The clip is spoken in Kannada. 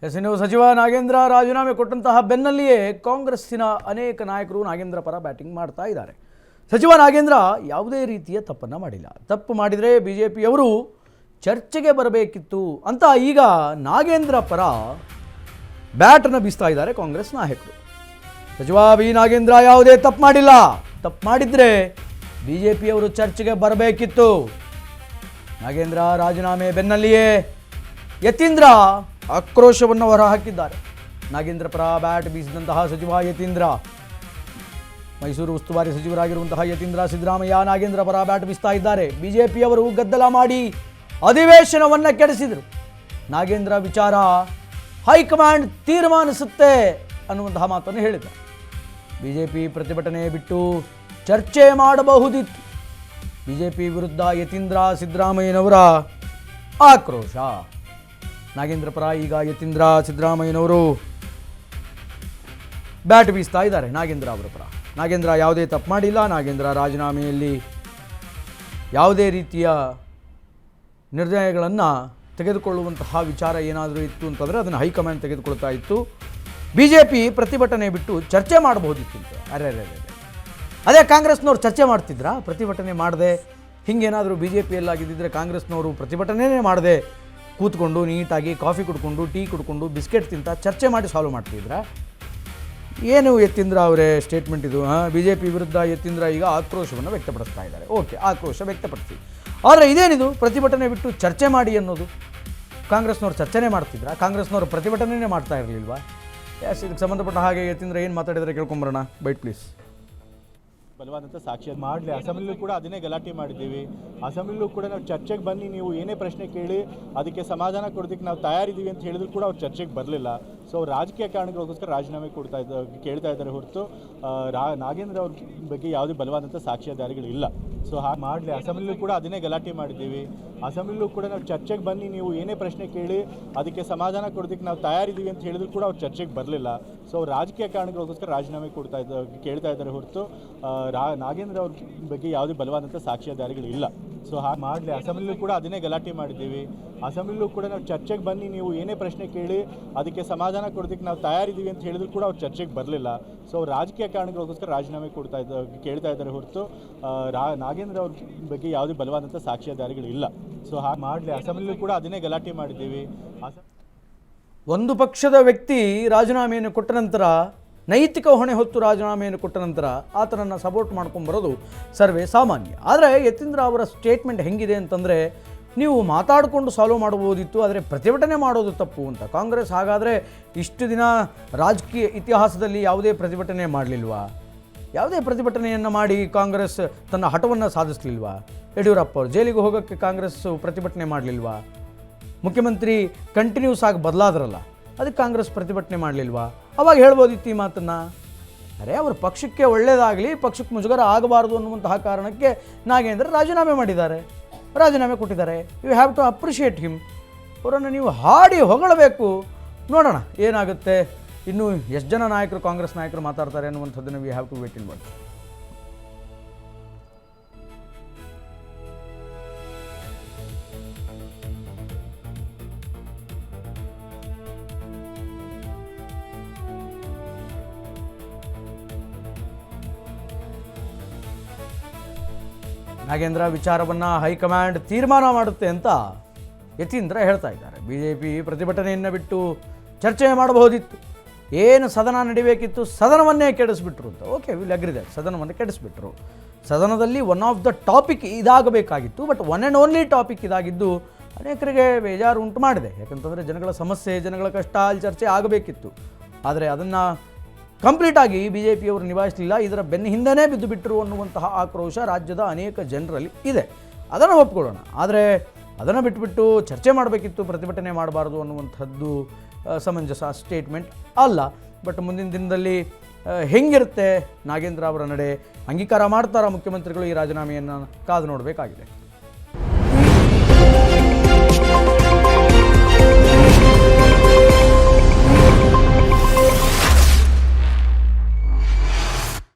ಎಸ್ ಇನ್ನು ಸಚಿವ ನಾಗೇಂದ್ರ ರಾಜೀನಾಮೆ ಕೊಟ್ಟಂತಹ ಬೆನ್ನಲ್ಲಿಯೇ ಕಾಂಗ್ರೆಸ್ಸಿನ ಅನೇಕ ನಾಯಕರು ನಾಗೇಂದ್ರ ಪರ ಬ್ಯಾಟಿಂಗ್ ಮಾಡ್ತಾ ಇದ್ದಾರೆ. ಸಚಿವ ನಾಗೇಂದ್ರ ಯಾವುದೇ ರೀತಿಯ ತಪ್ಪನ್ನು ಮಾಡಿಲ್ಲ. ತಪ್ಪು ಮಾಡಿದರೆ ಬಿಜೆಪಿಯವರು ಚರ್ಚೆಗೆ ಬರಬೇಕಿತ್ತು ಅಂತ ಈಗ ನಾಗೇಂದ್ರ ಪರ ಬ್ಯಾಟನ್ನು ಬೀಸ್ತಾ ಇದ್ದಾರೆ ಕಾಂಗ್ರೆಸ್ ನಾಯಕರು. ಸಚಿವ ಬಿ ನಾಗೇಂದ್ರ ಯಾವುದೇ ತಪ್ಪು ಮಾಡಿಲ್ಲ. ತಪ್ಪು ಮಾಡಿದರೆ ಬಿಜೆಪಿಯವರು ಚರ್ಚೆಗೆ ಬರಬೇಕಿತ್ತು. ನಾಗೇಂದ್ರ ರಾಜೀನಾಮೆ ಬೆನ್ನಲ್ಲಿಯೇ ಯತೀಂದ್ರ ಆಕ್ರೋಶವನ್ನು ಹೊರಹಾಕಿದ್ದಾರೆ. ನಾಗೇಂದ್ರ ಪರ ಬ್ಯಾಟ್ ಬೀಸಿದಂತಹ ಸಚಿವ ಯತೀಂದ್ರ, ಮೈಸೂರು ಉಸ್ತುವಾರಿ ಸಚಿವರಾಗಿರುವಂತಹ ಯತೀಂದ್ರ ಸಿದ್ದರಾಮಯ್ಯ ನಾಗೇಂದ್ರ ಪರ ಬ್ಯಾಟ್ ಬೀಸ್ತಾ ಇದ್ದಾರೆ. ಬಿಜೆಪಿಯವರು ಗದ್ದಲ ಮಾಡಿ ಅಧಿವೇಶನವನ್ನು ಕೆಡಿಸಿದರು. ನಾಗೇಂದ್ರ ವಿಚಾರ ಹೈಕಮಾಂಡ್ ತೀರ್ಮಾನಿಸುತ್ತೆ ಅನ್ನುವಂತಹ ಮಾತನ್ನು ಹೇಳಿದ್ದಾರೆ. ಬಿಜೆಪಿ ಪ್ರತಿಭಟನೆ ಬಿಟ್ಟು ಚರ್ಚೆ ಮಾಡಬಹುದಿತ್ತು. ಬಿಜೆಪಿ ವಿರುದ್ಧ ಯತೀಂದ್ರ ಸಿದ್ದರಾಮಯ್ಯನವರ ಆಕ್ರೋಶ. ನಾಗೇಂದ್ರ ಪರ ಈಗ ಯತೀಂದ್ರ ಸಿದ್ದರಾಮಯ್ಯನವರು ಬ್ಯಾಟ್ ಬೀಸ್ತಾ ಇದ್ದಾರೆ ನಾಗೇಂದ್ರ ಅವರ ಪರ. ನಾಗೇಂದ್ರ ಯಾವುದೇ ತಪ್ಪು ಮಾಡಿಲ್ಲ. ನಾಗೇಂದ್ರ ರಾಜೀನಾಮೆಯಲ್ಲಿ ಯಾವುದೇ ರೀತಿಯ ನಿರ್ಣಯಗಳನ್ನು ತೆಗೆದುಕೊಳ್ಳುವಂತಹ ವಿಚಾರ ಏನಾದರೂ ಇತ್ತು ಅಂತಂದರೆ ಅದನ್ನು ಹೈಕಮಾಂಡ್ ತೆಗೆದುಕೊಳ್ತಾ ಇತ್ತು. ಬಿಜೆಪಿ ಪ್ರತಿಭಟನೆ ಬಿಟ್ಟು ಚರ್ಚೆ ಮಾಡಬಹುದಿತ್ತು ಅಂತ. ಅದೇ ಕಾಂಗ್ರೆಸ್ನವ್ರು ಚರ್ಚೆ ಮಾಡ್ತಿದ್ರಾ? ಪ್ರತಿಭಟನೆ ಮಾಡದೆ ಹಿಂಗೇನಾದರೂ ಬಿಜೆಪಿಯಲ್ಲಾಗಿದ್ದರೆ ಕಾಂಗ್ರೆಸ್ನವರು ಪ್ರತಿಭಟನೆಯೇ ಮಾಡದೆ ಕೂತ್ಕೊಂಡು ನೀಟಾಗಿ ಕಾಫಿ ಕುಡ್ಕೊಂಡು ಟೀ ಕುಡ್ಕೊಂಡು ಬಿಸ್ಕೆಟ್ ತಿಂತ ಚರ್ಚೆ ಮಾಡಿ ಸಾಲ್ವ್ ಮಾಡ್ತಿದ್ರಾ? ಏನು ಯತೀಂದ್ರ ಅವರೇ ಸ್ಟೇಟ್ಮೆಂಟ್ ಇದು? ಬಿಜೆಪಿ ವಿರುದ್ಧ ಯತೀಂದ್ರ ಈಗ ಆಕ್ರೋಶವನ್ನು ವ್ಯಕ್ತಪಡಿಸ್ತಾ ಇದ್ದಾರೆ. ಓಕೆ, ಆಕ್ರೋಶ ವ್ಯಕ್ತಪಡಿಸಿ. ಆದರೆ ಇದೇನಿದು ಪ್ರತಿಭಟನೆ ಬಿಟ್ಟು ಚರ್ಚೆ ಮಾಡಿ ಅನ್ನೋದು? ಕಾಂಗ್ರೆಸ್ನವ್ರು ಚರ್ಚೆನೇ ಮಾಡ್ತಿದ್ರಾ? ಕಾಂಗ್ರೆಸ್ನವರು ಪ್ರತಿಭಟನೆಯೇ ಮಾಡ್ತಾ ಇರಲಿಲ್ವಾ? ಎಸ್, ಇದಕ್ಕೆ ಸಂಬಂಧಪಟ್ಟ ಹಾಗೆ ಯತೀಂದ್ರ ಏನು ಮಾತಾಡಿದರೆ ಕೇಳ್ಕೊಂಬರೋಣ. Byte please. ಬಲವಾದಂಥ ಸಾಕ್ಷಿ ಮಾಡಲಿ. ಅಸೆಂಬ್ಲಿಲೂ ಕೂಡ ಅದನ್ನೇ ಗಲಾಟೆ ಮಾಡಿದ್ದೀವಿ. ಅಸೆಂಬ್ಲಿಲೂ ಕೂಡ ನಾವು ಚರ್ಚೆಗೆ ಬನ್ನಿ, ನೀವು ಏನೇ ಪ್ರಶ್ನೆ ಕೇಳಿ ಅದಕ್ಕೆ ಸಮಾಧಾನ ಕೊಡೋದಕ್ಕೆ ನಾವು ತಯಾರಿದ್ದೀವಿ ಅಂತ ಹೇಳಿದ್ರು ಕೂಡ ಅವ್ರು ಚರ್ಚೆಗೆ ಬರಲಿಲ್ಲ. ಸೊ ರಾಜಕೀಯ ಕಾರಣಗಳಿಗೋಸ್ಕರ ರಾಜೀನಾಮೆ ಕೇಳ್ತಾ ಇದ್ದಾರೆ ಹೊರತು ನಾಗೇಂದ್ರ ಅವ್ರ ಬಗ್ಗೆ ಯಾವುದೇ ಬಲವಾದಂಥ ಸಾಕ್ಷ್ಯಾಧಾರಗಳಿಲ್ಲ. ಸೊ ಹಾಗೆ ಮಾಡಲಿ. ಅಸೆಂಬ್ಲಿಲೂ ಕೂಡ ಅದನ್ನೇ ಗಲಾಟೆ ಮಾಡಿದ್ದೀವಿ. ಅಸೆಂಬ್ಲಿಲೂ ಕೂಡ ನಾವು ಚರ್ಚೆಗೆ ಬನ್ನಿ, ನೀವು ಏನೇ ಪ್ರಶ್ನೆ ಕೇಳಿ ಅದಕ್ಕೆ ಸಮಾಧಾನ ಕೊಡೋದಕ್ಕೆ ನಾವು ತಯಾರಿದ್ದೀವಿ ಅಂತ ಹೇಳಿದ್ರು ಕೂಡ ಅವ್ರು ಚರ್ಚೆಗೆ ಬರಲಿಲ್ಲ. ಸೊ ರಾಜಕೀಯ ಕಾರಣಗಳಿಗೋಸ್ಕರ ರಾಜೀನಾಮೆ ಕೇಳ್ತಾ ಇದ್ದಾರೆ ಹೊರತು ನಾಗೇಂದ್ರ ಅವ್ರ ಬಗ್ಗೆ ಯಾವುದೇ ಬಲವಾದಂಥ ಸಾಕ್ಷ್ಯಾಧಾರಗಳಿಲ್ಲ. ಸೊ ಹಾಗೆ ಮಾಡಲಿ. ಅಸೆಂಬ್ಲಿಲೂ ಕೂಡ ಅದನ್ನೇ ಗಲಾಟೆ ಮಾಡಿದ್ದೀವಿ. ಅಸೆಂಬ್ಲಿಲೂ ಕೂಡ ನಾವು ಚರ್ಚೆಗೆ ಬನ್ನಿ, ನೀವು ಏನೇ ಪ್ರಶ್ನೆ ಕೇಳಿ ಅದಕ್ಕೆ ಸಮಾಧಾನ ಕೊಡೋದಕ್ಕೆ ನಾವು ತಯಾರಿದ್ದೀವಿ ಅಂತ ಹೇಳಿದ್ರು ಕೂಡ ಅವ್ರು ಚರ್ಚೆಗೆ ಬರಲಿಲ್ಲ. ಸೊ ರಾಜಕೀಯ ಕಾರಣಗಳಿಗೋಸ್ಕರ ರಾಜೀನಾಮೆ ಕೇಳ್ತಾ ಇದ್ದಾರೆ ಹೊರತು ನಾಗೇಂದ್ರ ಅವ್ರ ಬಗ್ಗೆ ಯಾವುದೇ ಬಲವಾದಂಥ ಸಾಕ್ಷ್ಯಾಧಾರಗಳಿಲ್ಲ. ಸೊ ಹಾಗೆ ಮಾಡಲಿ. ಅಸೆಂಬ್ಲಿಲೂ ಕೂಡ ಅದನ್ನೇ ಗಲಾಟೆ ಮಾಡಿದ್ದೀವಿ. ಒಂದು ಪಕ್ಷದ ವ್ಯಕ್ತಿ ರಾಜೀನಾಮೆಯನ್ನು ಕೊಟ್ಟ ನಂತರ, ನೈತಿಕ ಹೊಣೆ ಹೊತ್ತು ರಾಜೀನಾಮೆಯನ್ನು ಕೊಟ್ಟ ನಂತರ ಆತನನ್ನು ಸಪೋರ್ಟ್ ಮಾಡ್ಕೊಂಬರೋದು ಸರ್ವೇ ಸಾಮಾನ್ಯ. ಆದರೆ ಯತೀಂದ್ರ ಅವರ ಸ್ಟೇಟ್ಮೆಂಟ್ ಹೆಂಗಿದೆ ಅಂತಂದರೆ, ನೀವು ಮಾತಾಡಿಕೊಂಡು ಸಾಲ್ವ್ ಮಾಡಬಹುದಿತ್ತು, ಆದರೆ ಪ್ರತಿಭಟನೆ ಮಾಡೋದು ತಪ್ಪು ಅಂತ. ಕಾಂಗ್ರೆಸ್ ಹಾಗಾದರೆ ಇಷ್ಟು ದಿನ ರಾಜಕೀಯ ಇತಿಹಾಸದಲ್ಲಿ ಯಾವುದೇ ಪ್ರತಿಭಟನೆ ಮಾಡಲಿಲ್ವಾ? ಯಾವುದೇ ಪ್ರತಿಭಟನೆಯನ್ನು ಮಾಡಿ ಕಾಂಗ್ರೆಸ್ ತನ್ನ ಹಠವನ್ನು ಸಾಧಿಸಲಿಲ್ವಾ? ಯಡಿಯೂರಪ್ಪ ಅವರು ಜೈಲಿಗೆ ಹೋಗೋಕ್ಕೆ ಕಾಂಗ್ರೆಸ್ ಪ್ರತಿಭಟನೆ ಮಾಡಲಿಲ್ವಾ? ಮುಖ್ಯಮಂತ್ರಿ ಕಂಟಿನ್ಯೂಸ್ ಆಗಿ ಬದಲಾದ್ರಲ್ಲ, ಅದಕ್ಕೆ ಕಾಂಗ್ರೆಸ್ ಪ್ರತಿಭಟನೆ ಮಾಡಲಿಲ್ವಾ? ಅವಾಗ ಹೇಳ್ಬೋದಿತ್ತು ಈ ಮಾತನ್ನು. ಅರೆ, ಅವ್ರ ಪಕ್ಷಕ್ಕೆ ಒಳ್ಳೆಯದಾಗಲಿ, ಪಕ್ಷಕ್ಕೆ ಮುಜುಗರ ಆಗಬಾರ್ದು ಅನ್ನುವಂತಹ ಕಾರಣಕ್ಕೆ ನಾಗೇಂದ್ರ ರಾಜೀನಾಮೆ ಮಾಡಿದ್ದಾರೆ, ರಾಜೀನಾಮೆ ಕೊಟ್ಟಿದ್ದಾರೆ. You have to appreciate him. ಅವರನ್ನು ನೀವು ಹಾಡಿ ಹೊಗಳಬೇಕು. ನೋಡೋಣ ಏನಾಗುತ್ತೆ. ಇನ್ನೂ ಎಷ್ಟು ಜನ ನಾಯಕರು, ಕಾಂಗ್ರೆಸ್ ನಾಯಕರು ಮಾತಾಡ್ತಾರೆ ಅನ್ನುವಂಥದ್ದನ್ನು we have to wait in watch. Nagendra ವಿಚಾರವನ್ನು ಹೈಕಮಾಂಡ್ ತೀರ್ಮಾನ ಮಾಡುತ್ತೆ ಅಂತ ಯತೀಂದ್ರ ಹೇಳ್ತಾ ಇದ್ದಾರೆ. ಬಿಜೆಪಿ ಪ್ರತಿಭಟನೆಯನ್ನು ಬಿಟ್ಟು ಚರ್ಚೆ ಮಾಡಬಹುದಿತ್ತು. ಏನು ಸದನ ನಡಿಬೇಕಿತ್ತು, ಸದನವನ್ನೇ ಕೆಡಿಸ್ಬಿಟ್ರು ಅಂತ. Okay, will agree that. ಸದನವನ್ನು ಕೆಡಿಸ್ಬಿಟ್ರು. ಸದನದಲ್ಲಿ ಒನ್ ಆಫ್ ದ ಟಾಪಿಕ್ ಇದಾಗಬೇಕಾಗಿತ್ತು. But one and only topic ಇದಾಗಿದ್ದು ಅನೇಕರಿಗೆ ಬೇಜಾರು ಉಂಟು ಮಾಡಿದೆ. ಯಾಕಂತಂದರೆ ಜನಗಳ ಸಮಸ್ಯೆ, ಜನಗಳ ಕಷ್ಟ ಅಲ್ಲಿ ಚರ್ಚೆ ಆಗಬೇಕಿತ್ತು. ಆದರೆ ಅದನ್ನು ಕಂಪ್ಲೀಟಾಗಿ ಬಿಜೆಪಿಯವರು ನಿಭಾಯಿಸಲಿಲ್ಲ. ಇದರ ಬೆನ್ನ ಹಿಂದೆನೇ ಬಿದ್ದು ಬಿಟ್ಟರು ಅನ್ನುವಂತಹ ಆಕ್ರೋಶ ರಾಜ್ಯದ ಅನೇಕ ಜನರಲ್ಲಿ ಇದೆ. ಅದನ್ನು ಒಪ್ಕೊಳ್ಳೋಣ. ಆದರೆ ಅದನ್ನು ಬಿಟ್ಟುಬಿಟ್ಟು ಚರ್ಚೆ ಮಾಡಬೇಕಿತ್ತು, ಪ್ರತಿಭಟನೆ ಮಾಡಬಾರ್ದು ಅನ್ನುವಂಥದ್ದು ಸಮಂಜಸ ಸ್ಟೇಟ್ಮೆಂಟ್ ಅಲ್ಲ. ಬಟ್ ಮುಂದಿನ ದಿನದಲ್ಲಿ ಹೆಂಗಿರುತ್ತೆ ನಾಗೇಂದ್ರ ಅವರ ನಡೆ, ಅಂಗೀಕಾರ ಮಾಡ್ತಾರಾ ಮುಖ್ಯಮಂತ್ರಿಗಳು ಈ ರಾಜೀನಾಮೆಯನ್ನು ಕಾದು ನೋಡಬೇಕಾಗಿದೆ.